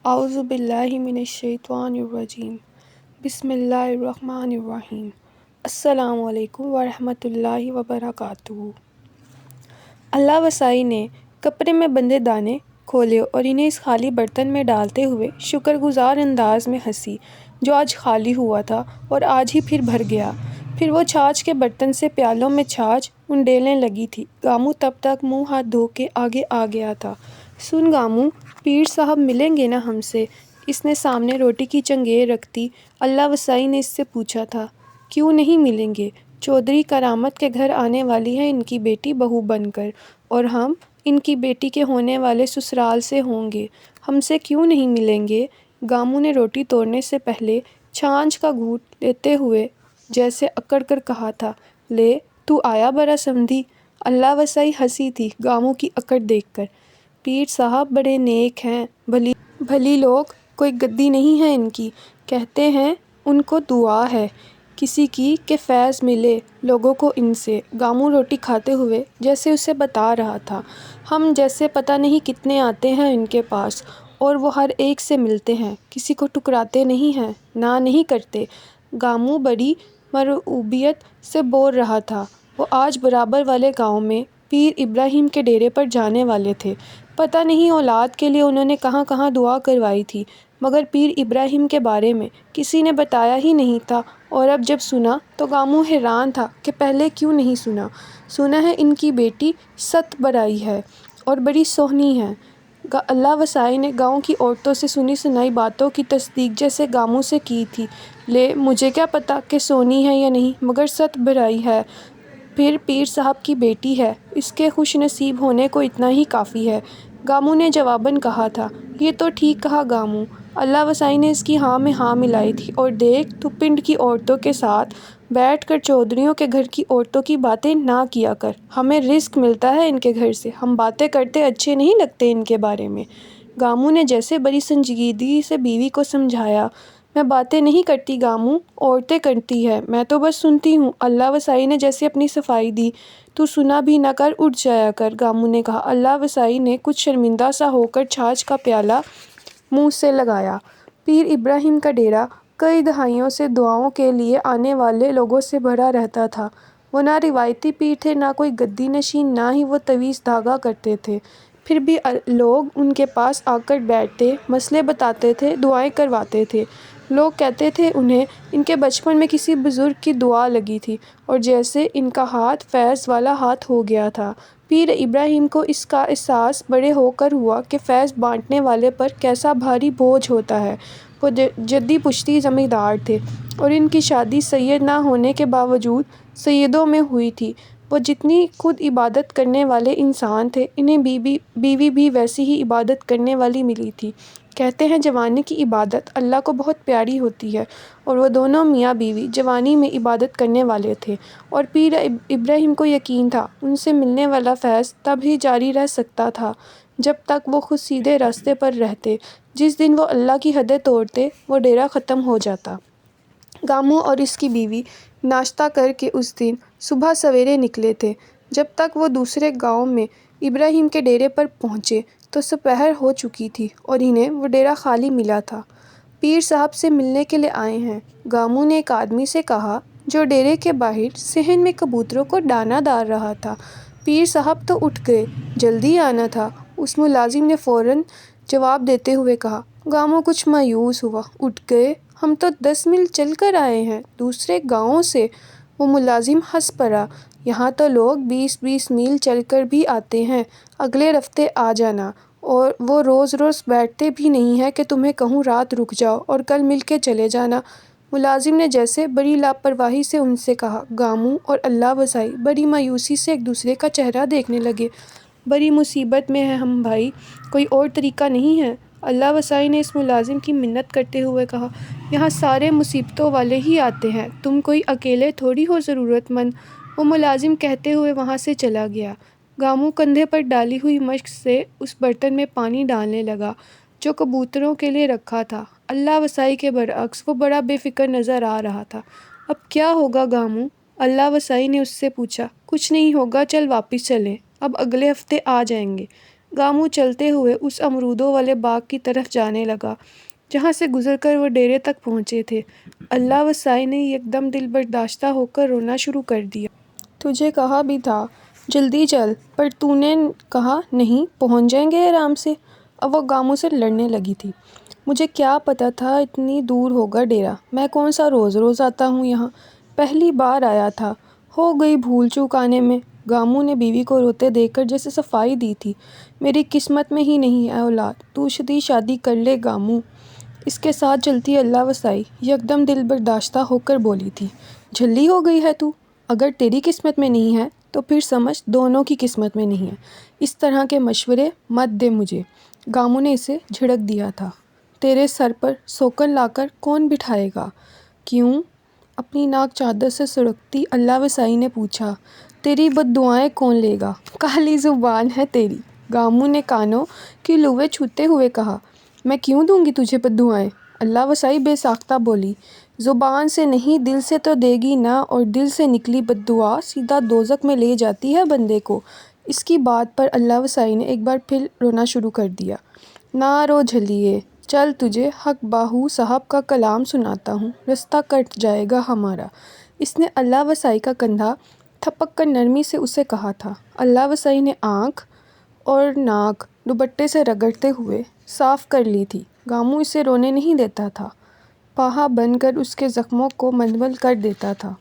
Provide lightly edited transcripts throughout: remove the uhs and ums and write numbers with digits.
اعوذ باللہ من الشیطان الرجیم بسم اللہ الرحمن الرحیم السلام علیکم ورحمۃ اللہ وبرکاتہ۔ اللہ وسائی نے کپڑے میں بندھے دانے کھولے اور انہیں اس خالی برتن میں ڈالتے ہوئے شکر گزار انداز میں ہنسی جو آج خالی ہوا تھا اور آج ہی پھر بھر گیا۔ پھر وہ چھاچھ کے برتن سے پیالوں میں چھاچھ انڈیلنے لگی تھی۔ گاموں تب تک منہ ہاتھ دھو کے آگے آ گیا تھا۔ سن گاموں، پیر صاحب ملیں گے نا ہم سے؟ اس نے سامنے روٹی کی چنگیر رکھتی اللہ وسائی نے اس سے پوچھا تھا۔ کیوں نہیں ملیں گے؟ چودھری کرامت کے گھر آنے والی ہے ان کی بیٹی بہو بن کر، اور ہم ان کی بیٹی کے ہونے والے سسرال سے ہوں گے، ہم سے کیوں نہیں ملیں گے؟ گاموں نے روٹی توڑنے سے پہلے چھاچھ کا گھونٹ لیتے ہوئے جیسے اکڑ کر کہا تھا، لے تو آیا برا سمدھی۔ اللہ وسائی ہنسی تھی گاموں کی اکڑ دیکھ کر۔ پیر صاحب بڑے نیک ہیں، بھلی لوگ، کوئی گدی نہیں ہے ان کی، کہتے ہیں ان کو دعا ہے کسی کی کہ فیض ملے لوگوں کو ان سے۔ گاموں روٹی کھاتے ہوئے جیسے اسے بتا رہا تھا، ہم جیسے پتہ نہیں کتنے آتے ہیں ان کے پاس اور وہ ہر ایک سے ملتے ہیں، کسی کو ٹکراتے نہیں ہیں، نہ نہیں کرتے۔ گاموں بڑی مرعوبیت سے بول رہا تھا۔ وہ آج برابر والے گاؤں میں پیر ابراہیم کے ڈیرے پر جانے والے تھے۔ پتہ نہیں اولاد کے لیے انہوں نے کہاں کہاں دعا کروائی تھی، مگر پیر ابراہیم کے بارے میں کسی نے بتایا ہی نہیں تھا، اور اب جب سنا تو گاموں حیران تھا کہ پہلے کیوں نہیں سنا۔ سنا ہے ان کی بیٹی ست برائی ہے اور بڑی سوہنی ہے۔ اللہ وسائی نے گاؤں کی عورتوں سے سنی سنائی باتوں کی تصدیق جیسے گاموں سے کی تھی، لے مجھے کیا پتہ کہ سونی ہے یا نہیں، مگر ست برائی ہے، پھر پیر صاحب کی بیٹی ہے، اس کے خوش نصیب ہونے کو اتنا ہی کافی ہے۔ گاموں نے جواباً کہا تھا، یہ تو ٹھیک کہا گاموں۔ اللہ وسائی نے اس کی ہاں میں ہاں ملائی تھی، اور دیکھ تو پنڈ کی عورتوں کے ساتھ بیٹھ کر چودھریوں کے گھر کی عورتوں کی باتیں نہ کیا کر، ہمیں رزق ملتا ہے ان کے گھر سے، ہم باتیں کرتے اچھے نہیں لگتے ان کے بارے میں۔ گاموں نے جیسے بڑی سنجیدگی سے بیوی کو سمجھایا، میں باتیں نہیں کرتی گاموں، عورتیں کرتی ہیں، میں تو بس سنتی ہوں۔ اللہ وسائی نے جیسے اپنی صفائی دی، تو سنا بھی نہ کر اٹھ جایا کر، گاموں نے کہا۔ اللہ وسائی نے کچھ شرمندہ سا ہو کر چھاچھ کا پیالہ منہ سے لگایا۔ پیر ابراہیم کا ڈیرا کئی دہائیوں سے دعاؤں کے لیے آنے والے لوگوں سے بھرا رہتا تھا۔ وہ نہ روایتی پیر تھے، نہ کوئی گدی نشین، نہ ہی وہ تویز دھاگا کرتے تھے، پھر بھی لوگ ان کے پاس آ کر بیٹھتے، مسئلے بتاتے تھے، دعائیں کرواتے تھے۔ لوگ کہتے تھے انہیں ان کے بچپن میں کسی بزرگ کی دعا لگی تھی اور جیسے ان کا ہاتھ فیض والا ہاتھ ہو گیا تھا۔ پیر ابراہیم کو اس کا احساس بڑے ہو کر ہوا کہ فیض بانٹنے والے پر کیسا بھاری بوجھ ہوتا ہے۔ وہ جدی پشتی زمیندار تھے اور ان کی شادی سید نہ ہونے کے باوجود سیدوں میں ہوئی تھی۔ وہ جتنی خود عبادت کرنے والے انسان تھے، انہیں بیوی بھی ویسی ہی عبادت کرنے والی ملی تھی۔ کہتے ہیں جوانی کی عبادت اللہ کو بہت پیاری ہوتی ہے، اور وہ دونوں میاں بیوی جوانی میں عبادت کرنے والے تھے، اور پیر ابراہیم کو یقین تھا ان سے ملنے والا فیض تب ہی جاری رہ سکتا تھا جب تک وہ خود سیدھے راستے پر رہتے۔ جس دن وہ اللہ کی حدیں توڑتے، وہ ڈیرا ختم ہو جاتا۔ گاموں اور اس کی بیوی ناشتہ کر کے اس دن صبح سویرے نکلے تھے۔ جب تک وہ دوسرے گاؤں میں ابراہیم کے ڈیرے پر پہنچے تو دوپہر ہو چکی تھی اور انہیں وہ ڈیرا خالی ملا تھا۔ پیر صاحب سے ملنے کے لیے آئے ہیں، گاموں نے ایک آدمی سے کہا جو ڈیرے کے باہر صحن میں کبوتروں کو دانہ ڈال رہا تھا۔ پیر صاحب تو اٹھ گئے، جلدی آنا تھا، اس ملازم نے فوراً جواب دیتے ہوئے کہا۔ گاموں کچھ مایوس ہوا، اٹھ گئے؟ ہم تو 10 میل چل کر آئے ہیں، دوسرے گاؤں سے۔ وہ ملازم ہنس پڑا، یہاں تو لوگ 20 میل چل کر بھی آتے ہیں، اگلے ہفتے آ جانا، اور وہ روز روز بیٹھتے بھی نہیں ہیں کہ تمہیں کہوں رات رک جاؤ اور کل مل کے چلے جانا۔ ملازم نے جیسے بڑی لاپرواہی سے ان سے کہا۔ گاموں اور اللہ وسائی بڑی مایوسی سے ایک دوسرے کا چہرہ دیکھنے لگے۔ بڑی مصیبت میں ہیں ہم بھائی، کوئی اور طریقہ نہیں ہے؟ اللہ وسائی نے اس ملازم کی منت کرتے ہوئے کہا، یہاں سارے مصیبتوں والے ہی آتے ہیں، تم کوئی اکیلے تھوڑی ہو ضرورت مند۔ وہ ملازم کہتے ہوئے وہاں سے چلا گیا۔ گاموں کندھے پر ڈالی ہوئی مشک سے اس برتن میں پانی ڈالنے لگا جو کبوتروں کے لیے رکھا تھا۔ اللہ وسائی کے برعکس وہ بڑا بے فکر نظر آ رہا تھا۔ اب کیا ہوگا گاموں؟ اللہ وسائی نے اس سے پوچھا۔ کچھ نہیں ہوگا، چل واپس چلیں، اب اگلے ہفتے آ جائیں گے۔ گامو چلتے ہوئے اس امرودوں والے باغ کی طرف جانے لگا جہاں سے گزر کر وہ ڈیرے تک پہنچے تھے۔ اللہ وسائی نے یک دم دل برداشتہ ہو کر رونا شروع کر دیا۔ تجھے کہا بھی تھا جلدی چل، پر تو نے کہا نہیں، پہنچ جائیں گے آرام سے۔ اب وہ گامو سے لڑنے لگی تھی۔ مجھے کیا پتا تھا اتنی دور ہوگا ڈیرا، میں کون سا روز روز آتا ہوں یہاں، پہلی بار آیا تھا، ہو گئی بھول چوک آنے میں۔ گامو نے بیوی کو روتے دیکھ کر جیسے صفائی دی تھی۔ میری قسمت میں ہی نہیں ہے اولاد، تو شادی کر لے گامو۔ اس کے ساتھ چلتی اللہ وسائی یک دم دل برداشتہ ہو کر بولی تھی، جھلی ہو گئی ہے تو، اگر تیری قسمت میں نہیں ہے تو پھر سمجھ دونوں کی قسمت میں نہیں ہے، اس طرح کے مشورے مت دے مجھے۔ گامو نے اسے جھڑک دیا تھا، تیرے سر پر سوکن لا کر کون بٹھائے گا؟ کیوں؟ اپنی ناک چادر سے سڑکتی اللہ وسائی نے پوچھا۔ تیری بد دعائیں کون لے گا؟ کالی زبان ہے تیری، گامو نے کانوں کی لویں چھوتے ہوئے کہا۔ میں کیوں دوں گی تجھے بد دعائیں؟ اللہ وسائی بے ساختہ بولی۔ زبان سے نہیں دل سے تو دے گی نا، اور دل سے نکلی بد دعا سیدھا دوزخ میں لے جاتی ہے بندے کو۔ اس کی بات پر اللہ وسائی نے ایک بار پھر رونا شروع کر دیا۔ نہ رو جھلیے، چل تجھے حق باہو صاحب کا کلام سناتا ہوں، رستہ کٹ جائے گا ہمارا۔ اس نے اللہ وسائی کا کندھا تھپک کر نرمی سے اسے کہا تھا۔ اللہ وسائی نے آنکھ اور ناک دوپٹے سے رگڑتے ہوئے صاف کر لی تھی۔ گامو اسے رونے نہیں دیتا تھا، پاہا بن کر اس کے زخموں کو مندمل کر دیتا تھا۔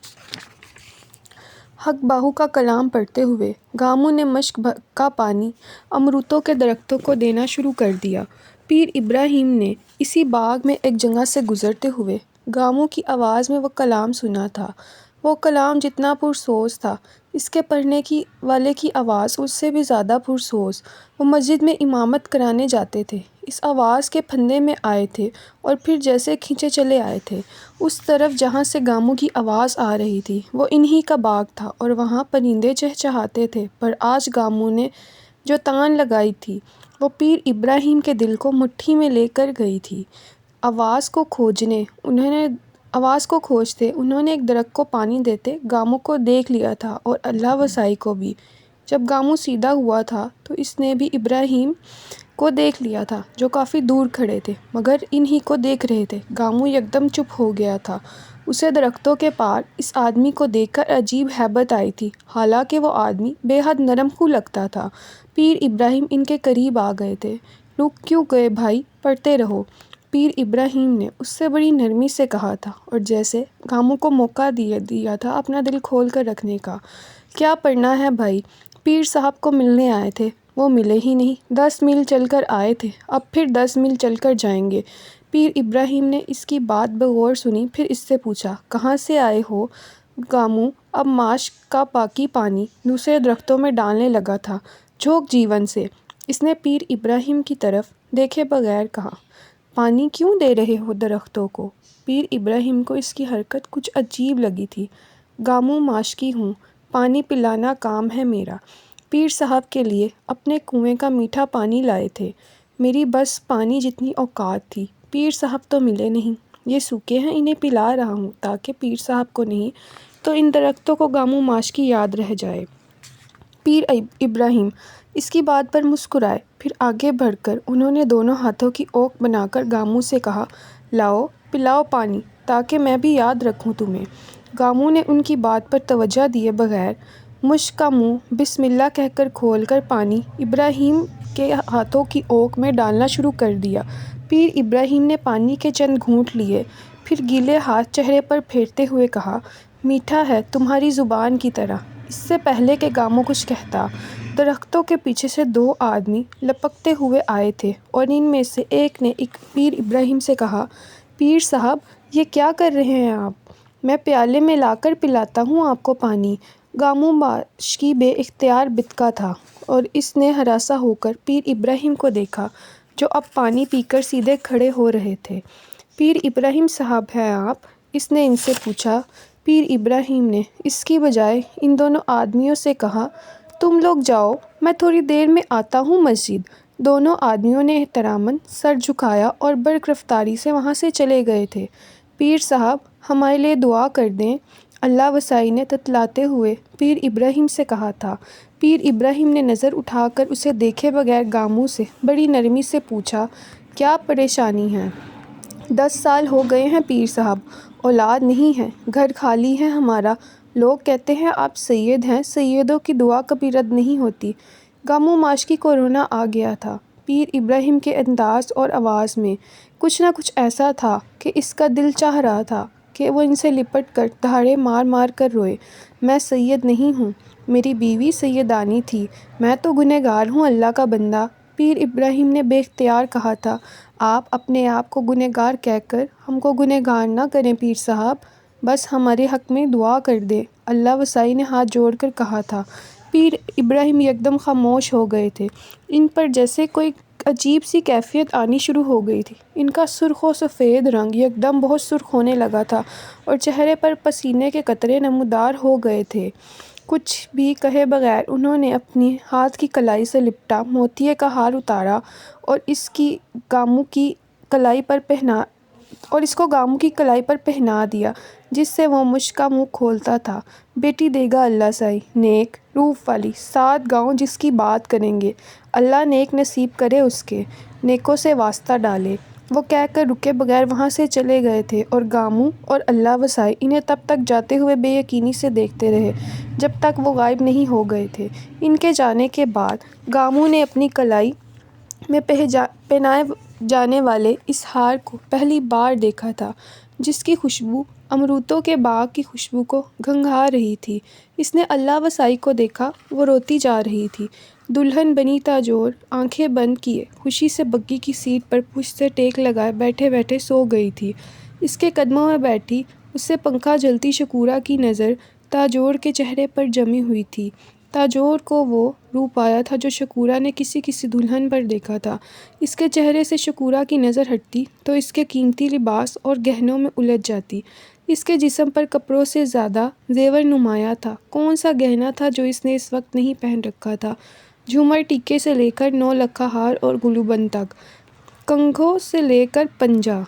حق باہو کا کلام پڑھتے ہوئے گامو نے مشک کا پانی امرودوں کے درختوں کو دینا شروع کر دیا۔ پیر ابراہیم نے اسی باغ میں ایک جگہ سے گزرتے ہوئے گامو کی آواز میں وہ کلام سنا تھا۔ وہ کلام جتنا پرسوز تھا، اس کے پڑھنے والے کی آواز اس سے بھی زیادہ پرسوز۔ وہ مسجد میں امامت کرانے جاتے تھے، اس آواز کے پھندے میں آئے تھے اور پھر جیسے کھینچے چلے آئے تھے۔ اس طرف جہاں سے گامو کی آواز آ رہی تھی وہ انہی کا باغ تھا اور وہاں پرندے چہچہاتے تھے، پر آج گامو نے جو تان لگائی تھی وہ پیر ابراہیم کے دل کو مٹھی میں لے کر گئی تھی۔ آواز کو کھوجتے انہوں نے ایک درخت کو پانی دیتے گامو کو دیکھ لیا تھا اور اللہ وسائی کو بھی۔ جب گامو سیدھا ہوا تھا تو اس نے بھی ابراہیم کو دیکھ لیا تھا جو کافی دور کھڑے تھے مگر انہی کو دیکھ رہے تھے۔ گامو یک دم چپ ہو گیا تھا، اسے درختوں کے پار اس آدمی کو دیکھ کر عجیب ہیبت آئی تھی، حالانکہ وہ آدمی بے حد نرم خو لگتا تھا۔ پیر ابراہیم ان کے قریب آ گئے تھے۔ رک کیوں گئے بھائی، پڑھتے رہو، پیر ابراہیم نے اس سے بڑی نرمی سے کہا تھا اور جیسے گامو کو موقع دیا تھا اپنا دل کھول کر رکھنے کا۔ کیا پڑھنا ہے بھائی؟ پیر صاحب کو ملنے آئے تھے، وہ ملے ہی نہیں، 10 میل چل کر آئے تھے، اب پھر 10 میل چل کر جائیں گے۔ پیر ابراہیم نے اس کی بات بغور سنی، پھر اس سے پوچھا، کہاں سے آئے ہو؟ گامو اب ماشک کا باقی پانی دوسرے درختوں میں ڈالنے لگا تھا، جھوک جیون سے۔ اس نے پیر ابراہیم کی طرف دیکھے بغیر کہا، پانی کیوں دے رہے ہو درختوں کو؟ پیر ابراہیم کو اس کی حرکت کچھ عجیب لگی تھی۔ گامو ماشکی ہوں، پانی پلانا کام ہے میرا، پیر صاحب کے لیے اپنے کنویں کا میٹھا پانی لائے تھے، میری بس پانی جتنی اوقات تھی، پیر صاحب تو ملے نہیں، یہ سوکھے ہیں انہیں پلا رہا ہوں تاکہ پیر صاحب کو نہیں تو ان درختوں کو گامو ماشکی یاد رہ جائے۔ پیر ابراہیم اس کی بات پر مسکرائے، پھر آگے بڑھ کر انہوں نے دونوں ہاتھوں کی اوک بنا کر گامو سے کہا، لاؤ پلاؤ پانی تاکہ میں بھی یاد رکھوں تمہیں۔ گامو نے ان کی بات پر توجہ دیے بغیر مشک کا منہ بسم اللہ کہہ کر کھول کر پانی ابراہیم کے ہاتھوں کی اوک میں ڈالنا شروع کر دیا۔ پیر ابراہیم نے پانی کے چند گھونٹ لیے، پھر گیلے ہاتھ چہرے پر پھیرتے ہوئے کہا، میٹھا ہے تمہاری زبان کی طرح۔ اس سے پہلے کہ گامو کچھ کہتا، درختوں کے پیچھے سے 2 آدمی لپکتے ہوئے آئے تھے اور ان میں سے ایک نے پیر ابراہیم سے کہا، پیر صاحب یہ کیا کر رہے ہیں آپ؟ میں پیالے میں لا کر پلاتا ہوں آپ کو پانی۔ گامو ماشکی بے اختیار بتکا تھا اور اس نے ہراساں ہو کر پیر ابراہیم کو دیکھا جو اب پانی پی کر سیدھے کھڑے ہو رہے تھے۔ پیر ابراہیم صاحب ہیں آپ؟ اس نے ان سے پوچھا۔ پیر ابراہیم نے اس کی بجائے ان دونوں آدمیوں سے کہا، تم لوگ جاؤ، میں تھوڑی دیر میں آتا ہوں مسجد۔ دونوں آدمیوں نے احتراماً سر جھکایا اور برق رفتاری سے وہاں سے چلے گئے تھے۔ پیر صاحب ہمارے لیے دعا کر دیں، اللہ وسائی نے تتلاتے ہوئے پیر ابراہیم سے کہا تھا۔ پیر ابراہیم نے نظر اٹھا کر اسے دیکھے بغیر گاموں سے بڑی نرمی سے پوچھا، کیا پریشانی ہے؟ 10 سال ہو گئے ہیں پیر صاحب، اولاد نہیں ہے، گھر خالی ہے ہمارا، لوگ کہتے ہیں آپ سید ہیں، سیدوں کی دعا کبھی رد نہیں ہوتی۔ گاموں معاشقی کو رونا آ گیا تھا۔ پیر ابراہیم کے انداز اور آواز میں کچھ نہ کچھ ایسا تھا کہ اس کا دل چاہ رہا تھا کہ وہ ان سے لپٹ کر دہاڑے مار مار کر روئے۔ میں سید نہیں ہوں، میری بیوی سیدانی تھی، میں تو گنہگار ہوں، اللہ کا بندہ۔ پیر ابراہیم نے بے اختیار کہا تھا، آپ اپنے آپ کو گنہگار کہہ کر ہم کو گنہگار نہ کریں پیر صاحب، بس ہمارے حق میں دعا کر دیں۔ اللہ وسائی نے ہاتھ جوڑ کر کہا تھا۔ پیر ابراہیم یکدم خاموش ہو گئے تھے۔ ان پر جیسے کوئی عجیب سی کیفیت آنی شروع ہو گئی تھی۔ ان کا سرخ و سفید رنگ یکدم بہت سرخ ہونے لگا تھا اور چہرے پر پسینے کے قطرے نمودار ہو گئے تھے۔ کچھ بھی کہے بغیر انہوں نے اپنی ہاتھ کی کلائی سے لپٹا موتیے کا ہار اتارا اور اس کی گاموں کی کلائی پر پہنا دیا، جس سے وہ مشک کا منہ کھولتا تھا۔ بیٹی دے گا اللہ سائی، نیک روپ والی، 7 گاؤں جس کی بات کریں گے، اللہ نیک نصیب کرے اس کے، نیکوں سے واسطہ ڈالے۔ وہ کہہ کر رکے بغیر وہاں سے چلے گئے تھے اور گاموں اور اللہ وسائی انہیں تب تک جاتے ہوئے بے یقینی سے دیکھتے رہے جب تک وہ غائب نہیں ہو گئے تھے۔ ان کے جانے کے بعد گاموں نے اپنی کلائی میں پہنائے جانے والے اس ہار کو پہلی بار دیکھا تھا، جس کی خوشبو امرودوں کے باغ کی خوشبو کو گھنگھا رہی تھی۔ اس نے اللہ وسائی کو دیکھا، وہ روتی جا رہی تھی۔ دلہن بنی تاجور آنکھیں بند کیے خوشی سے بگی کی سیٹ پر پشت سے ٹیک لگائے بیٹھے بیٹھے سو گئی تھی۔ اس کے قدموں میں بیٹھی اس سے پنکھا جھلتی شکورہ کی نظر تاجور کے چہرے پر جمی ہوئی تھی۔ تاجور کو وہ روپ آیا تھا جو شکورہ نے کسی دلہن پر دیکھا تھا۔ اس کے چہرے سے شکورہ کی نظر ہٹتی تو اس کے قیمتی لباس اور گہنوں میں الجھ جاتی۔ اس کے جسم پر کپڑوں سے زیادہ زیور نمایاں تھا۔ کون سا گہنا تھا جو اس نے اس وقت نہیں پہن رکھا تھا؟ جھومر ٹیکے سے لے کر 9 لکھا ہار اور گلوبند تک، کنگھوں سے لے کر پنجہ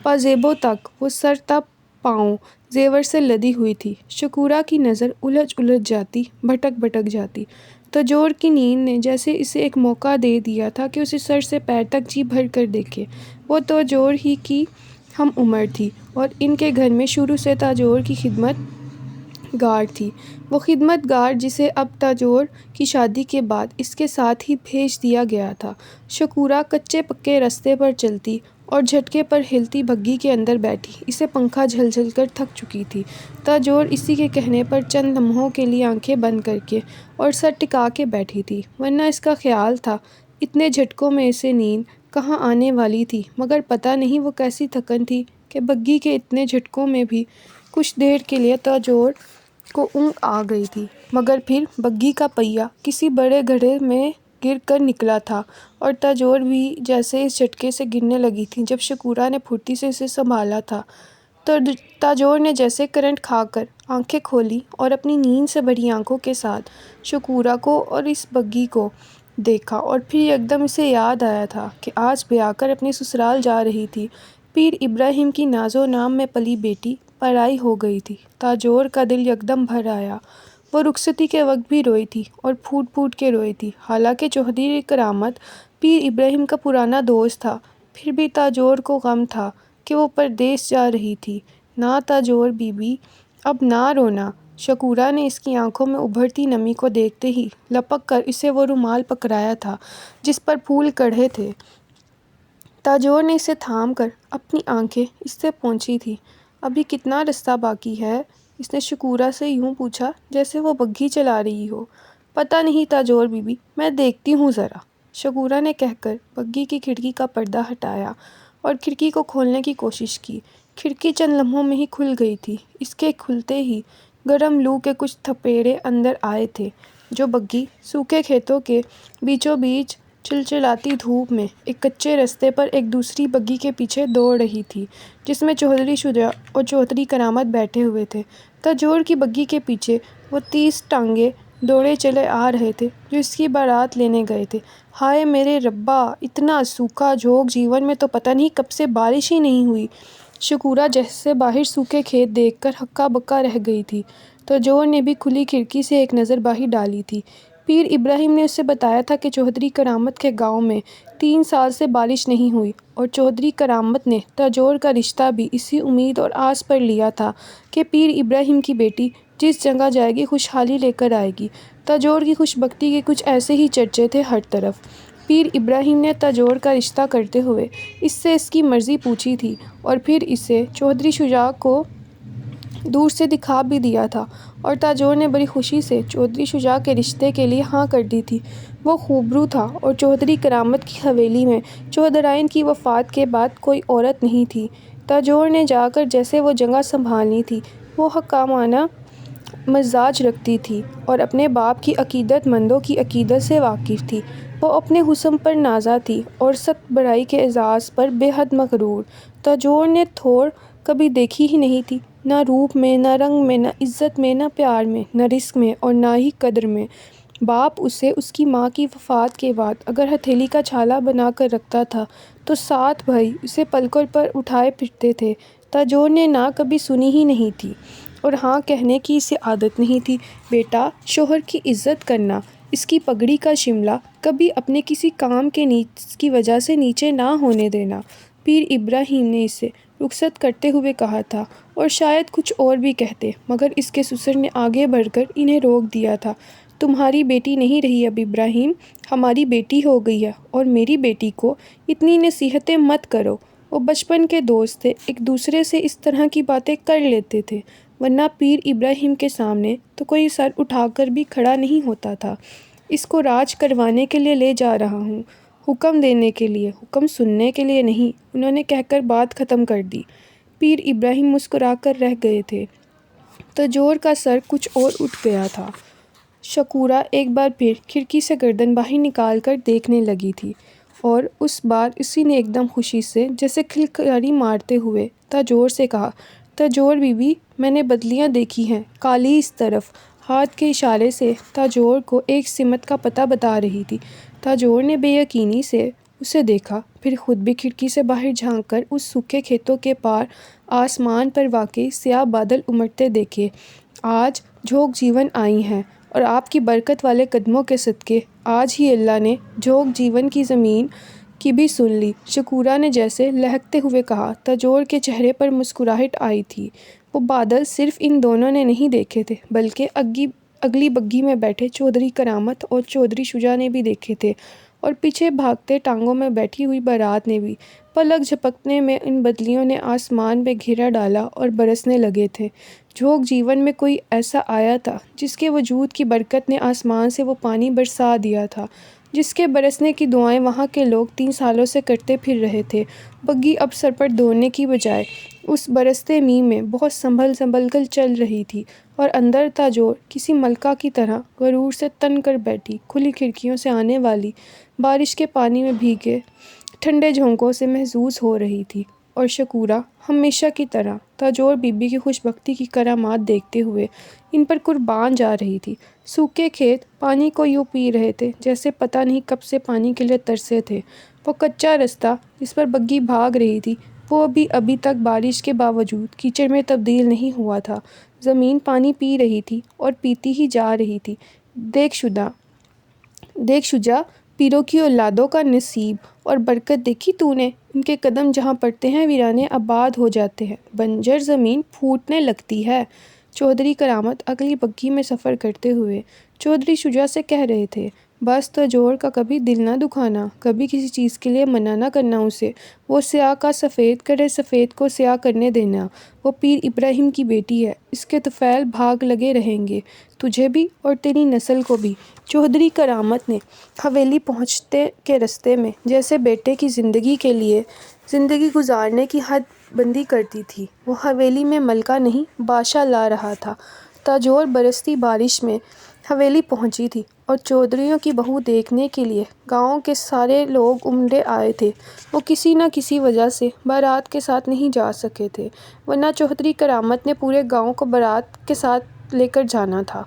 پازیبوں تک، وہ سر تا پاؤں زیور سے لدی ہوئی تھی۔ شکورہ کی نظر الجھ جاتی، بھٹک جاتی۔ تاجور کی نیند نے جیسے اسے ایک موقع دے دیا تھا کہ اسے سر سے پیر تک جی بھر کر دیکھے۔ وہ تاجور ہی کی ہم عمر تھی اور ان کے گھر میں شروع سے تاجور کی خدمت گار تھی۔ وہ خدمت گار جسے اب تاجور کی شادی کے بعد اس کے ساتھ ہی بھیج دیا گیا تھا۔ شکورہ کچے پکے رستے پر چلتی اور جھٹکے پر ہلتی بگھی کے اندر بیٹھی اسے پنکھا جھل کر تھک چکی تھی۔ تاجور اسی کے کہنے پر چند لمحوں کے لیے آنکھیں بند کر کے اور سر ٹکا کے بیٹھی تھی، ورنہ اس کا خیال تھا اتنے جھٹکوں میں اسے نیند کہاں آنے والی تھی، مگر پتہ نہیں وہ کیسی تھکن تھی کہ بگھی کے اتنے جھٹکوں میں بھی کچھ دیر کے لیے تاجور کو اونگ آ گئی تھی، مگر پھر بگھی کا پہیہ کسی بڑے گڈھے میں گر کر نکلا تھا اور تاجور بھی جیسے اس جھٹکے سے گرنے لگی تھی جب شکورہ نے پھرتی سے اسے سنبھالا تھا۔ تاجور نے جیسے کرنٹ کھا کر آنکھیں کھولیں اور اپنی نیند سے بھری آنکھوں کے ساتھ شکورہ کو اور اس بگھی کو دیکھا اور پھر یکدم اسے یاد آیا تھا کہ آج بیاہ کر اپنے سسرال جا رہی تھی۔ پیر ابراہیم کی ناز و نام میں پلی بیٹی پرائی ہو گئی تھی۔ تاجور کا دل یکدم بھر آیا۔ وہ رخصتی کے وقت بھی روئی تھی اور پھوٹ پھوٹ کے روئی تھی۔ حالانکہ چوہدری کرامت پیر ابراہیم کا پرانا دوست تھا، پھر بھی تاجور کو غم تھا کہ وہ پردیس جا رہی تھی۔ نہ تاجور بی بی، اب نہ رونا۔ شکورہ نے اس کی آنکھوں میں ابھرتی نمی کو دیکھتے ہی لپک کر اسے وہ رومال پکڑایا تھا جس پر پھول کڑھے تھے۔ تاجور نے اسے تھام کر اپنی آنکھیں اس سے پوچھی تھیں۔ ابھی کتنا رستہ باقی ہے؟ اس نے شکورہ سے یوں پوچھا جیسے وہ بگھی چلا رہی ہو۔ پتہ نہیں تاجور بی بی، میں دیکھتی ہوں ذرا، شکورہ نے کہہ کر بگھی کی کھڑکی کا پردہ ہٹایا اور کھڑکی کو کھولنے کی کوشش کی۔ کھڑکی چند لمحوں میں ہی کھل گئی تھی۔ اس کے کھلتے ہی گرم لو کے کچھ تھپیڑے اندر آئے تھے۔ جو بگھی سوکھے کھیتوں کے بیچوں بیچ چلچلاتی دھوپ میں ایک کچے رستے پر ایک دوسری بگھی کے پیچھے دوڑ رہی تھی جس میں چوہدری شجاع اور چوہدری کرامت بیٹھے ہوئے تھے۔ تاجور کی بگھی کے پیچھے وہ 30 ٹانگے دوڑے چلے آ رہے تھے جو اس کی بارات لینے گئے تھے۔ ہائے میرے ربا، اتنا سوکھا جھوگ جیون میں تو پتہ نہیں کب سے بارش ہی نہیں ہوئی۔ شکورہ جیسے باہر سوکھے کھیت دیکھ کر ہکا بکا رہ گئی تھی۔ تاجور نے بھی کھلی کھڑکی سے ایک نظر باہر ڈالی تھی۔ پیر ابراہیم نے اسے بتایا تھا کہ چودھری کرامت کے گاؤں میں 3 سال سے بارش نہیں ہوئی، اور چودھری کرامت نے تاجور کا رشتہ بھی اسی امید اور آس پر لیا تھا کہ پیر ابراہیم کی بیٹی جس جگہ جائے گی خوشحالی لے کر آئے گی۔ تاجور کی خوش بختی کے کچھ ایسے ہی چرچے تھے ہر طرف۔ پیر ابراہیم نے تاجور کا رشتہ کرتے ہوئے اس سے اس کی مرضی پوچھی تھی، اور پھر اسے چودھری شجاع کو دور سے دکھا بھی دیا تھا، اور تاجور نے بڑی خوشی سے چودھری شجاع کے رشتے کے لیے ہاں کر دی تھی۔ وہ خوبرو تھا، اور چودھری کرامت کی حویلی میں چودھرائن کی وفات کے بعد کوئی عورت نہیں تھی۔ تاجور نے جا کر جیسے وہ جگہ سنبھالنی تھی، وہ حکامانہ مزاج رکھتی تھی اور اپنے باپ کی عقیدت مندوں کی عقیدت سے واقف تھی۔ وہ اپنے حسن پر نازا تھی اور سخت بڑائی کے اعزاز پر بے حد مغرور۔ تاجور نے تھوڑ کبھی دیکھی ہی نہیں تھی، نہ روپ میں، نہ رنگ میں، نہ عزت میں، نہ پیار میں، نہ رزق میں، اور نہ ہی قدر میں۔ باپ اسے اس کی ماں کی وفات کے بعد اگر ہتھیلی کا چھالا بنا کر رکھتا تھا تو 7 بھائی اسے پلکوں پر اٹھائے پھرتے تھے۔ تاجور نے نہ کبھی سنی ہی نہیں تھی، اور ہاں کہنے کی اسے عادت نہیں تھی۔ بیٹا، شوہر کی عزت کرنا، اس کی پگڑی کا شملہ کبھی اپنے کسی کام کی وجہ سے نیچے نہ ہونے دینا، پیر ابراہیم نے اسے رخصت کرتے ہوئے کہا تھا، اور شاید کچھ اور بھی کہتے، مگر اس کے سسر نے آگے بڑھ کر انہیں روک دیا تھا۔ تمہاری بیٹی نہیں رہی اب ابراہیم، ہماری بیٹی ہو گئی ہے، اور میری بیٹی کو اتنی نصیحتیں مت کرو۔ وہ بچپن کے دوست تھے، ایک دوسرے سے اس طرح کی باتیں کر لیتے تھے، ورنہ پیر ابراہیم کے سامنے تو کوئی سر اٹھا کر بھی کھڑا نہیں ہوتا تھا۔ اس کو راج کروانے کے لیے لے جا رہا ہوں، حکم دینے کے لیے، حکم سننے کے لیے نہیں، انہوں نے کہہ کر بات ختم کر دی۔ پیر ابراہیم مسکرا کر رہ گئے تھے۔ تاجور کا سر کچھ اور اٹھ گیا تھا۔ شکورہ ایک بار پھر کھڑکی سے گردن باہر نکال کر دیکھنے لگی تھی، اور اس بار اسی نے ایک دم خوشی سے جیسے کھلکھلاڑی مارتے ہوئے تاجور سے کہا، تاجور بی بی، میں نے بدلیاں دیکھی ہیں، کالی اس طرف، ہاتھ کے اشارے سے تاجور کو ایک سمت کا پتہ بتا رہی تھی۔ تاجور نے بے یقینی سے اسے دیکھا، پھر خود بھی کھڑکی سے باہر جھانک کر اس سوکھے کھیتوں کے پار آسمان پر واقع سیاہ بادل امٹتے دیکھے۔ آج جھوگ جیون آئی ہیں، اور آپ کی برکت والے قدموں کے صدقے آج ہی اللہ نے جھوگ جیون کی زمین کی بھی سن لی، شکورہ نے جیسے لہکتے ہوئے کہا۔ تاجور کے چہرے پر مسکراہٹ آئی تھی۔ وہ بادل صرف ان دونوں نے نہیں دیکھے تھے، بلکہ اگلی بگھی میں بیٹھے چودھری کرامت اور چودھری شجاع نے بھی دیکھے تھے، اور پیچھے بھاگتے ٹانگوں میں بیٹھی ہوئی بارات نے بھی۔ پلک جھپکنے میں ان بدلیوں نے آسمان پہ گھیرا ڈالا اور برسنے لگے تھے۔ جھوگ جیون میں کوئی ایسا آیا تھا جس کے وجود کی برکت نے آسمان سے وہ پانی برسا دیا تھا جس کے برسنے کی دعائیں وہاں کے لوگ 3 سالوں سے کرتے پھر رہے تھے۔ بگھی اب سر پر دوڑنے کی بجائے اس برستے مینہ میں بہت سنبھل کر چل رہی تھی، اور اندر تاجور کسی ملکہ کی طرح غرور سے تن کر بیٹھی کھلی کھڑکیوں سے آنے والی بارش کے پانی میں بھیگے ٹھنڈے جھونکوں سے محظوظ ہو رہی تھی، اور شکورہ ہمیشہ کی طرح تاجور بی بی کی خوش بختی کی کرامات دیکھتے ہوئے ان پر قربان جا رہی تھی۔ سوکھے کھیت پانی کو یوں پی رہے تھے جیسے پتہ نہیں کب سے پانی کے لیے ترسے تھے۔ وہ کچا رستہ جس پر بگھی بھاگ رہی تھی، وہ ابھی تک بارش کے باوجود کیچڑ میں تبدیل نہیں ہوا تھا۔ زمین پانی پی رہی تھی اور پیتی ہی جا رہی تھی۔ دیکھ شجاع، پیروں کی اولادوں کا نصیب اور برکت دیکھی تو نے؟ ان کے قدم جہاں پڑتے ہیں ویرانے آباد ہو جاتے ہیں، بنجر زمین پھوٹنے لگتی ہے۔ چودھری کرامت اگلی بگھی میں سفر کرتے ہوئے چودھری شجاع سے کہہ رہے تھے، بس تاجور کا کبھی دل نہ دکھانا، کبھی کسی چیز کے لیے منع نہ کرنا اسے، وہ سیاہ کا سفید کرے، سفید کو سیاہ کرنے دینا۔ وہ پیر ابراہیم کی بیٹی ہے، اس کے طفیل بھاگ لگے رہیں گے، تجھے بھی اور تیری نسل کو بھی۔ چودھری کرامت نے حویلی پہنچتے کے رستے میں جیسے بیٹے کی زندگی کے لیے زندگی گزارنے کی حد بندی کر دی تھی۔ وہ حویلی میں ملکہ نہیں، بادشاہ لا رہا تھا۔ تاجور برستی بارش میں حویلی پہنچی تھی، اور چودھریوں کی بہو دیکھنے کے لیے گاؤں کے سارے لوگ امڑے آئے تھے۔ وہ کسی نہ کسی وجہ سے بارات کے ساتھ نہیں جا سکے تھے، ورنہ چودھری کرامت نے پورے گاؤں کو بارات کے ساتھ لے کر جانا تھا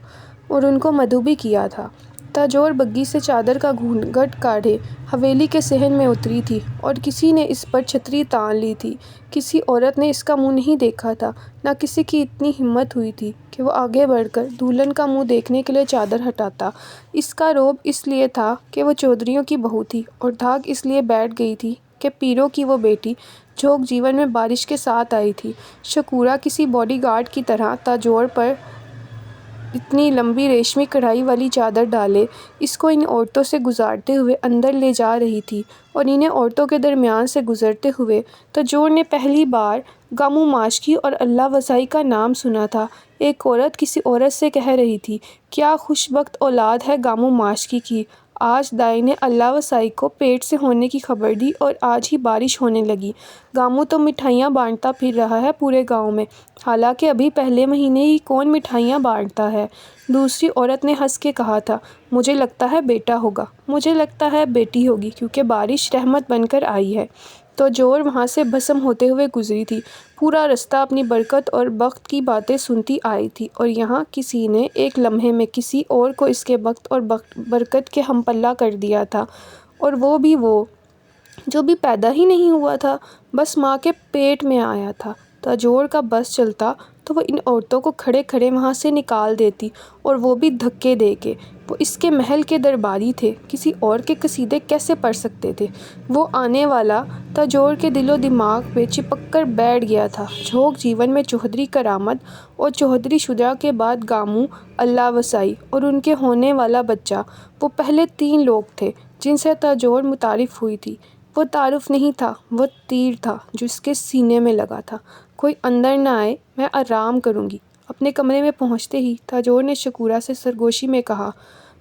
اور ان کو مدعو بھی کیا تھا۔ تاجور بگھی سے چادر کا گھونگھٹ کاڑھے حویلی کے صحن میں اتری تھی اور کسی نے اس پر چھتری تان لی تھی۔ کسی عورت نے اس کا منہ نہیں دیکھا تھا، نہ کسی کی اتنی ہمت ہوئی تھی کہ وہ آگے بڑھ کر دلہن کا منہ دیکھنے کے لیے چادر ہٹاتا۔ اس کا رعب اس لیے تھا کہ وہ چودھریوں کی بہو تھی، اور دھاک اس لیے بیٹھ گئی تھی کہ پیروں کی وہ بیٹی جھونک جیون میں بارش کے ساتھ آئی تھی۔ شکورا کسی باڈی گارڈ کی طرح تاجور پر اتنی لمبی ریشمی کڑھائی والی چادر ڈالے اس کو ان عورتوں سے گزارتے ہوئے اندر لے جا رہی تھی، اور انہیں عورتوں کے درمیان سے گزرتے ہوئے تاجور نے پہلی بار گامو ماشکی اور اللہ وسائی کا نام سنا تھا۔ ایک عورت کسی عورت سے کہہ رہی تھی، کیا خوش بخت اولاد ہے گامو ماشکی کی، آج دائی نے اللہ وسائی کو پیٹ سے ہونے کی خبر دی اور آج ہی بارش ہونے لگی۔ گامو تو مٹھائیاں بانٹتا پھر رہا ہے پورے گاؤں میں، حالانکہ ابھی پہلے مہینے ہی کون مٹھائیاں بانٹتا ہے۔ دوسری عورت نے ہنس کے کہا تھا، مجھے لگتا ہے بیٹا ہوگا، مجھے لگتا ہے بیٹی ہوگی، کیونکہ بارش رحمت بن کر آئی ہے۔ تاجور وہاں سے بھسم ہوتے ہوئے گزری تھی، پورا رستہ اپنی برکت اور بخت کی باتیں سنتی آئی تھی، اور یہاں کسی نے ایک لمحے میں کسی اور کو اس کے بخت اور برکت کے ہم پلہ کر دیا تھا، اور وہ بھی وہ جو بھی پیدا ہی نہیں ہوا تھا، بس ماں کے پیٹ میں آیا تھا۔ تاجور کا بس چلتا تو وہ ان عورتوں کو کھڑے کھڑے وہاں سے نکال دیتی، اور وہ بھی دھکے دے کے۔ وہ اس کے محل کے درباری تھے، کسی اور کے قصیدے کیسے پڑھ سکتے تھے؟ وہ آنے والا تاجور کے دل و دماغ پہ چپک کر بیٹھ گیا تھا۔ جھونک جیون میں چودھری کرامت اور چودھری شجاع کے بعد گامو، اللہ وسائی اور ان کے ہونے والا بچہ، وہ پہلے 3 لوگ تھے جن سے تاجور متعارف ہوئی تھی۔ وہ تعارف نہیں تھا، وہ تیر تھا جو اس کے سینے میں لگا تھا۔ کوئی اندر نہ آئے، میں آرام کروں گی۔ اپنے کمرے میں پہنچتے ہی تاجور نے شکورا سے سرگوشی میں کہا،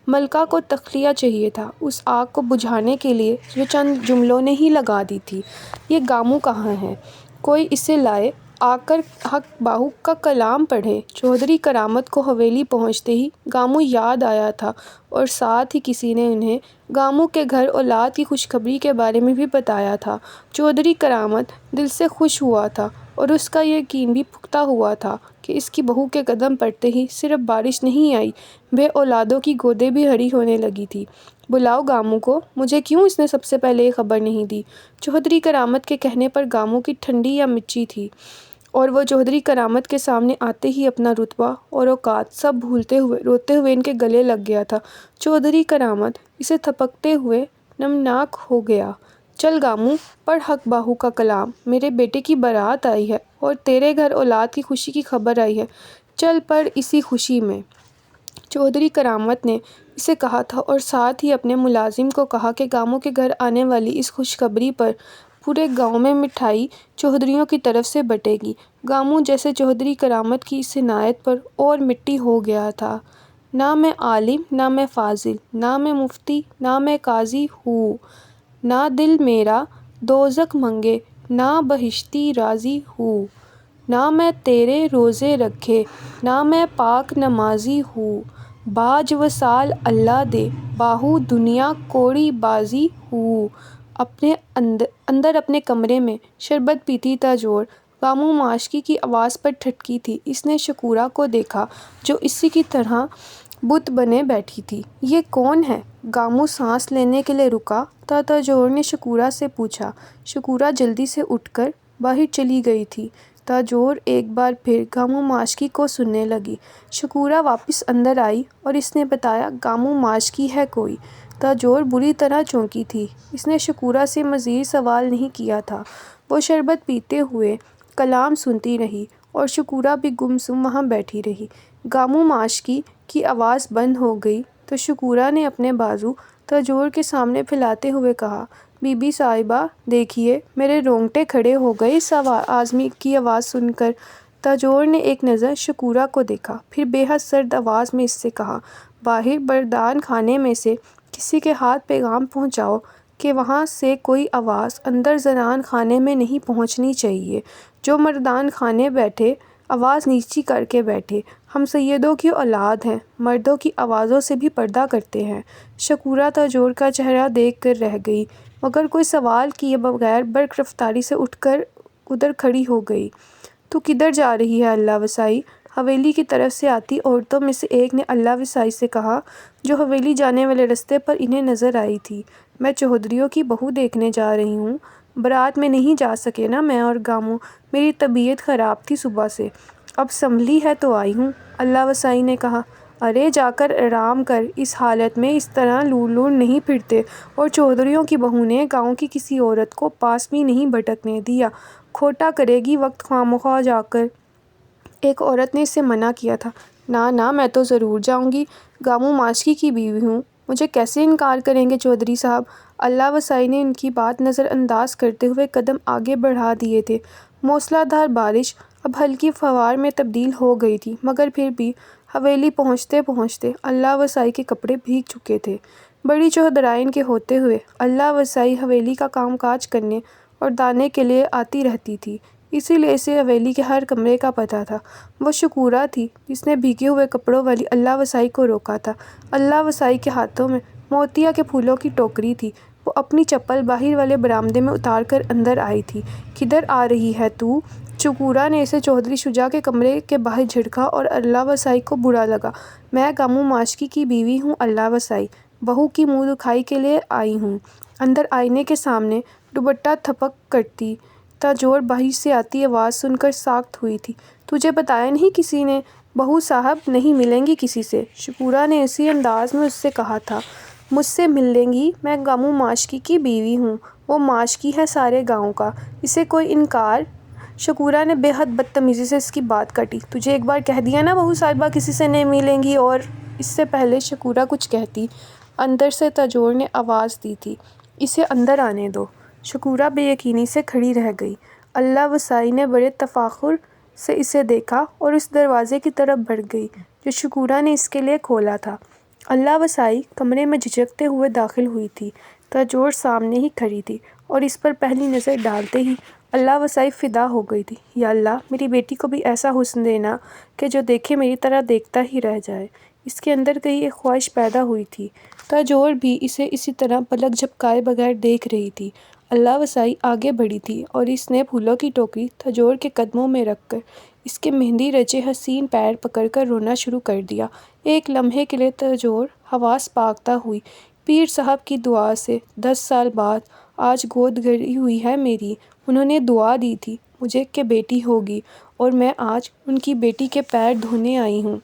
ملکہ کو تخلیہ چاہیے تھا اس آگ کو بجھانے کے لیے جو چند جملوں نے ہی لگا دی تھی۔ یہ گامو کہاں ہے؟ کوئی اسے لائے، آ کر حق باہو کا کلام پڑھے۔ چودھری کرامت کو حویلی پہنچتے ہی گامو یاد آیا تھا، اور ساتھ ہی کسی نے انہیں گامو کے گھر اولاد کی خوشخبری کے بارے میں بھی بتایا تھا۔ چودھری کرامت دل سے خوش ہوا تھا، اور اس کا یہ یقین بھی پختہ ہوا تھا کہ اس کی بہو کے قدم پڑتے ہی صرف بارش نہیں آئی، بے اولادوں کی گودیں بھی ہری ہونے لگی تھی۔ بلاؤ گامو کو، مجھے کیوں اس نے سب سے پہلے یہ خبر نہیں دی؟ چودھری کرامت کے کہنے پر گامو کی ٹھنڈی یا مچی تھی، اور وہ چودھری کرامت کے سامنے آتے ہی اپنا رتبہ اور اوقات سب بھولتے ہوئے روتے ہوئے ان کے گلے لگ گیا تھا۔ چودھری کرامت اسے تھپکتے ہوئے نمناک ہو گیا۔ چل گامو، پڑھ حق باہو کا کلام، میرے بیٹے کی بارات آئی ہے اور تیرے گھر اولاد کی خوشی کی خبر آئی ہے، چل پڑھ اسی خوشی میں۔ چودھری کرامت نے اسے کہا تھا، اور ساتھ ہی اپنے ملازم کو کہا کہ گامو کے گھر آنے والی اس خوشخبری پر پورے گاؤں میں مٹھائی چودھریوں کی طرف سے بٹے گی۔ گامو جیسے چودھری کرامت کی اس عنایت پر اور مٹی ہو گیا تھا۔ نہ میں عالم، نہ میں فاضل، نہ میں مفتی، نہ میں قاضی ہوں، نہ دل میرا دوزخ منگے، نہ بہشتی راضی ہوں، نہ میں تیرے روزے رکھے، نہ میں پاک نمازی ہوں، باج وصال اللہ دے، باہو دنیا کوڑی بازی ہوں۔ اپنے اندر اپنے کمرے میں شربت پیتی تاجور گامو ماشکی کی آواز پر ٹھٹکی تھی۔ اس نے شکورا کو دیکھا جو اسی کی طرح بت بنے بیٹھی تھی۔ یہ کون ہے؟ گامو سانس لینے کے لیے رکا تو تاجور نے شکورا سے پوچھا۔ شکورا جلدی سے اٹھ کر باہر چلی گئی تھی۔ تاجور ایک بار پھر گامو ماشکی کو سننے لگی۔ شکورا واپس اندر آئی اور اس نے بتایا، گامو ماشکی ہے کوئی؟ تاجور بری طرح چونکی تھی۔ اس نے شکورا سے مزید سوال نہیں کیا تھا۔ وہ شربت پیتے ہوئے کلام سنتی رہی، اور شکورا بھی گم سم وہاں بیٹھی رہی۔ گامو ماشکی کی آواز بند ہو گئی تو شکورا نے اپنے بازو تاجور کے سامنے پھیلاتے ہوئے کہا، بی بی صاحبہ دیکھیے، میرے رونگٹے کھڑے ہو گئے اس آدمی کی آواز سن کر۔ تاجور نے ایک نظر شکورا کو دیکھا، پھر بے حد سرد آواز میں اس سے کہا، باہر بردان خانے میں سے کسی کے ہاتھ پیغام پہنچاؤ کہ وہاں سے کوئی آواز اندر زنان خانے میں نہیں پہنچنی چاہیے۔ جو مردان خانے بیٹھے آواز نیچی کر کے بیٹھے، ہم سیدوں کی اولاد ہیں، مردوں کی آوازوں سے بھی پردہ کرتے ہیں۔ شکورا تاجور کا چہرہ دیکھ کر رہ گئی، مگر کوئی سوال کیے بغیر برق رفتاری سے اٹھ کر ادھر کھڑی ہو گئی۔ تو کدھر جا رہی ہے اللہ وسائی؟ حویلی کی طرف سے آتی عورتوں میں سے ایک نے اللہ وسائی سے کہا، جو حویلی جانے والے رستے پر انہیں نظر آئی تھی، میں چودھریوں کی بہو دیکھنے جا رہی ہوں۔ برات میں نہیں جا سکے نا میں اور گاموں، میری طبیعت خراب تھی صبح سے، اب سنبھلی ہے تو آئی ہوں۔ اللہ وسائی نے کہا، ارے جا کر آرام کر، اس حالت میں اس طرح لوڑ لوڑ نہیں پھرتے۔ اور چودھریوں کی بہو نے گاؤں کی کسی عورت کو پاس بھی نہیں بھٹکنے دیا، کھوٹا کرے گی وقت خواہ جا کر۔ ایک عورت نے اسے منع کیا تھا، نہ میں تو ضرور جاؤں گی، گاموں ماشکی کی بیوی ہوں، مجھے کیسے انکار کریں گے چودھری صاحب۔ اللہ وسائی نے ان کی بات نظر انداز کرتے ہوئے قدم آگے بڑھا دیے تھے۔ موسلا دھار بارش اب ہلکی فوار میں تبدیل ہو گئی تھی، مگر پھر بھی حویلی پہنچتے پہنچتے اللہ وسائی کے کپڑے بھیگ چکے تھے۔ بڑی چودھرائن کے ہوتے ہوئے اللہ وسائی حویلی کا کام کاج کرنے اور دانے کے لیے آتی رہتی تھی، اسی لیے اسے حویلی کے ہر کمرے کا پتہ تھا۔ وہ شکورہ تھی جس نے بھیگے ہوئے کپڑوں والی اللہ وسائی کو روکا تھا۔ اللہ وسائی کے ہاتھوں میں موتیا کے پھولوں کی ٹوکری تھی۔ وہ اپنی چپل باہر والے برآمدے میں اتار کر اندر آئی تھی۔ کدھر آ رہی ہے تو؟ شکورہ نے اسے چودھری شجاع کے کمرے کے باہر جھڑکا اور اللہ وسائی کو برا لگا۔ میں گاموں ماشکی کی بیوی ہوں اللہ وسائی، بہو کی منہ دکھائی کے لیے آئی ہوں۔ اندر آئینے کے سامنے دوپٹہ تھپک کرتی تاجور باہر سے آتی آواز سن کر ساکت ہوئی تھی، تجھے بتایا نہیں کسی نے؟ بہو صاحب نہیں ملیں گی کسی سے، شکورہ نے اسی انداز میں اس سے کہا تھا۔ مجھ سے مل لیں گی، میں گاموں ماشکی کی بیوی ہوں، وہ ماشکی ہے سارے گاؤں کا، اسے کوئی انکار؟ شکورہ نے بے حد بدتمیزی سے اس کی بات کاٹی، تجھے ایک بار کہہ دیا نا بہو صاحبہ کسی سے نہیں ملیں گی۔ اور اس سے پہلے شکورہ کچھ کہتی، اندر سے تاجور نے آواز دی تھی، اسے اندر آنے دو۔ شکورہ بے یقینی سے کھڑی رہ گئی۔ اللہ وسائی نے بڑے تفاخر سے اسے دیکھا اور اس دروازے کی طرف بڑھ گئی جو شکورہ نے اس کے لیے کھولا تھا۔ اللہ وسائی کمرے میں جھجکتے ہوئے داخل ہوئی تھی۔ تاجور سامنے ہی کھڑی تھی اور اس پر پہلی نظر ڈالتے ہی اللہ وسائی فدا ہو گئی تھی، یا اللہ میری بیٹی کو بھی ایسا حسن دینا کہ جو دیکھے میری طرح دیکھتا ہی رہ جائے۔ اس کے اندر کہیں ایک خواہش پیدا ہوئی تھی۔ تاجور بھی اسے اسی طرح پلک جھپکائے بغیر دیکھ رہی تھی۔ اللہ وسائی آگے بڑھی تھی اور اس نے پھولوں کی ٹوکری تاجور کے قدموں میں رکھ کر اس کے مہندی رچے حسین پیر پکڑ کر رونا شروع کر دیا۔ ایک لمحے کے لیے تاجور حواس پاکتا ہوئی، پیر صاحب کی دعا سے 10 سال بعد آج گود بھری ہوئی ہے میری، انہوں نے دعا دی تھی مجھے کہ بیٹی ہوگی، اور میں آج ان کی بیٹی کے پیر دھونے آئی ہوں۔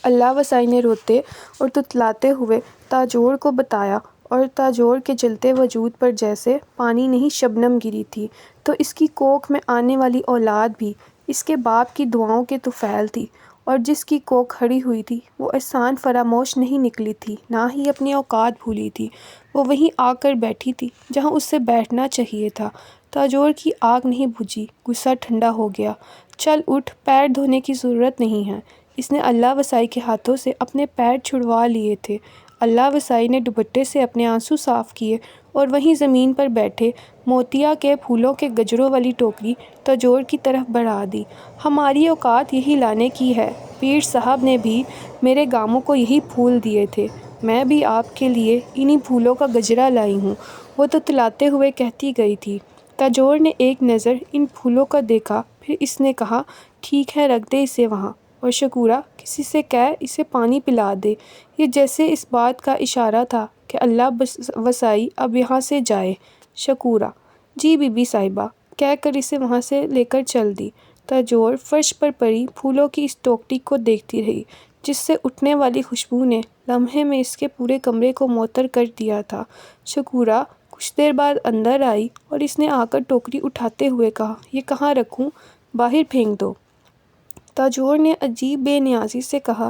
اللہ وسائی نے روتے اور تتلاتے ہوئے تاجور کو بتایا، اور تاجور کے جلتے وجود پر جیسے پانی نہیں شبنم گری تھی، تو اس کی کوکھ میں آنے والی اولاد بھی اس کے باپ کی دعاؤں کے طفیل تھی، اور جس کی کوکھ کھڑی ہوئی تھی وہ احسان فراموش نہیں نکلی تھی، نہ ہی اپنی اوقات بھولی تھی۔ وہ وہیں آ کر بیٹھی تھی جہاں اس سے بیٹھنا چاہیے تھا۔ تاجور کی آگ نہیں بجھی، غصہ ٹھنڈا ہو گیا۔ چل اٹھ، پیر دھونے کی ضرورت نہیں ہے۔ اس نے اللہ وسائی کے ہاتھوں سے اپنے پیر چھڑوا لیے تھے۔ اللہ وسائی نے دوپٹے سے اپنے آنسو صاف کیے اور وہیں زمین پر بیٹھے موتیا کے پھولوں کے گجروں والی ٹوکری تاجور کی طرف بڑھا دی۔ ہماری اوقات یہی لانے کی ہے، پیر صاحب نے بھی میرے گاموں کو یہی پھول دیے تھے، میں بھی آپ کے لیے انہی پھولوں کا گجرا لائی ہوں، وہ تتلاتے ہوئے کہتی گئی تھی۔ تاجور نے ایک نظر ان پھولوں کو دیکھا، پھر اس نے کہا، ٹھیک ہے رکھ دے اسے وہاں، اور شکورہ کسی سے کہہ اسے پانی پلا دے۔ یہ جیسے اس بات کا اشارہ تھا کہ اللہ وسائی اب یہاں سے جائے۔ شکورہ، جی بی بی صاحبہ، کہہ کر اسے وہاں سے لے کر چل دی۔ تاجور فرش پر پڑی پھولوں کی اس ٹوکری کو دیکھتی رہی جس سے اٹھنے والی خوشبو نے لمحے میں اس کے پورے کمرے کو معطر کر دیا تھا۔ شکورہ کچھ دیر بعد اندر آئی اور اس نے آ کر ٹوکری اٹھاتے ہوئے کہا، یہ کہاں رکھوں؟ باہر پھینک دو۔ تاجور نے عجیب بے نیازی سے کہا۔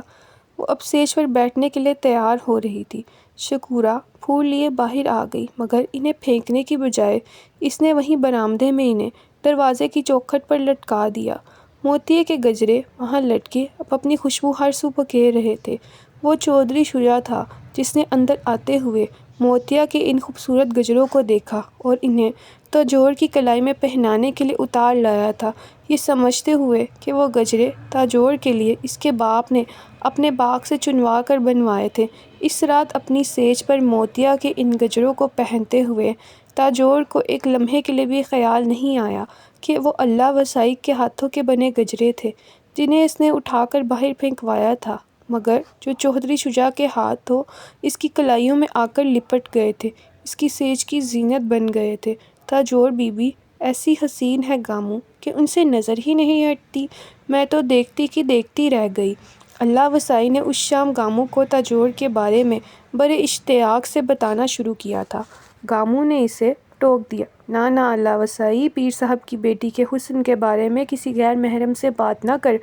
وہ اب سیج پر بیٹھنے کے لیے تیار ہو رہی تھی۔ شکورہ پھول لیے باہر آ گئی، مگر انہیں پھینکنے کی بجائے اس نے وہیں برآمدے میں انہیں دروازے کی چوکھٹ پر لٹکا دیا۔ موتیے کے گجرے وہاں لٹکے اب اپنی خوشبو ہر سو بکھیر رہے تھے۔ وہ چودھری شجاع تھا جس نے اندر آتے ہوئے موتیا کے ان خوبصورت گجروں کو دیکھا اور انہیں تاجور کی کلائی میں پہنانے کے لیے اتار لایا تھا، یہ سمجھتے ہوئے کہ وہ گجرے تاجور کے لیے اس کے باپ نے اپنے باغ سے چنوا کر بنوائے تھے۔ اس رات اپنی سیج پر موتیا کے ان گجروں کو پہنتے ہوئے تاجور کو ایک لمحے کے لیے بھی خیال نہیں آیا کہ وہ اللہ وسائی کے ہاتھوں کے بنے گجرے تھے۔ جنہیں اس نے اٹھا کر باہر پھینکوایا تھا، مگر جو چوہدری شجاع کے ہاتھوں اس کی کلائیوں میں آ کر لپٹ گئے تھے، اس کی سیج کی زینت بن گئے تھے۔ تاجور بی بی ایسی حسین ہے گاموں کہ ان سے نظر ہی نہیں ہٹتی۔ میں تو دیکھتی کی دیکھتی رہ گئی۔ اللہ وسائی نے اس شام گاموں کو تاجور کے بارے میں بڑے اشتیاق سے بتانا شروع کیا تھا۔ گاموں نے اسے ٹوک دیا، نہ اللہ وسائی، پیر صاحب کی بیٹی کے حسن کے بارے میں کسی غیر محرم سے بات نہ کر۔